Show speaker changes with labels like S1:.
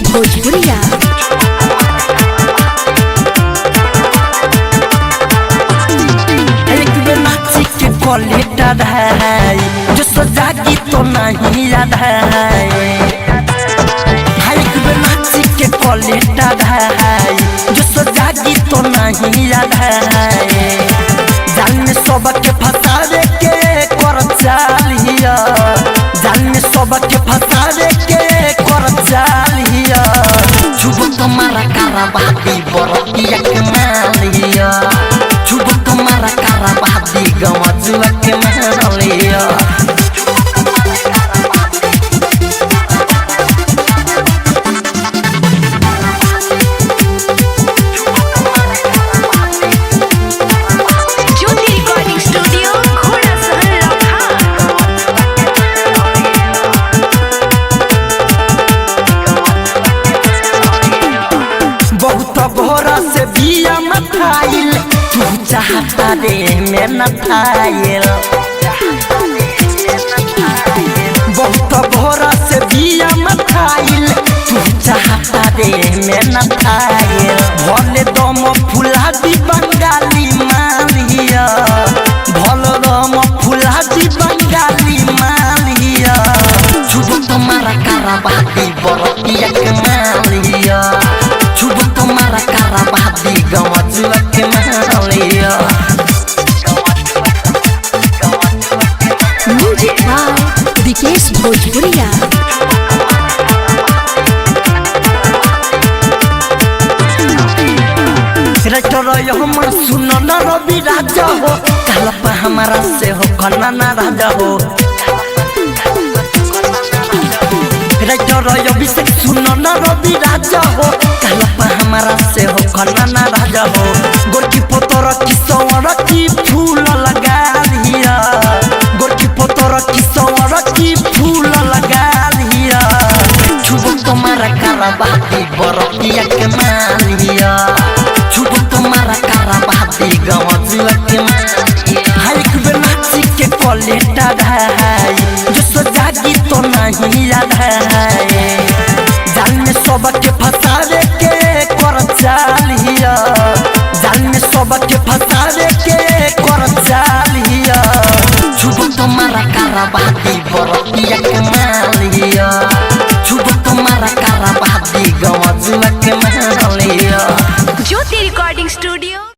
S1: विकेश भोजपुरिया।
S2: कॉलेटर है जो सजागी तो नहीं याद है नाची के कॉलेटर है जो सजागी तो नहीं याद है जान में सबके फसावे के कर चालिया जान में सबके फसावे के कर चालिया छुब तुम्हारा कराबादी बरतिया के मालिया छुब तुम्हारा कराबादी गमजुआ के मालिया बहुत भोरा से बिया मथाइल तू चाहता रे में न थाइल बहुत भोरा से बिया मथाइल तू चाहता रे में न थाइल भले दम फुला दी बंगाली मालिया भले दम फुला दी बंगाली मालिया छुब तुम्हारा कराबादी बरतिया के मालिया छुब तुम्हारा कराबादी गमजुआ के मालिया।
S1: म्यूजिक बाय विकेश भोजपुरिया।
S2: हमर सुनो न रवि राजा हो कलप हमारा से हो कन्ना ना राजा हो अभिषेक सुनो न रवि राजा हो कलप हमारा से हो कन्ना ना राजा हो गोरकी पोतर की सवर की फूल लगा लिया गोरकी पोतर की सवर की फूल लगा लिया छुब तुम्हारा कराबादी बरतिया के मालिया छुब तुम्हारा कराबादी गमजुआ के मालिया एक बेर नाची के कॉलेटर है जो सजागी तो नहीं याद है जान में सबके फसावे के कर चालिया जान में सबके फसावे के कर चालिया छुब तुम्हारा कराबादी बरतिया के मालिया छुब तुम्हारा कराबादी गमजुआ के मालिया।
S3: ज्योति रिकॉर्डिंग स्टूडियो।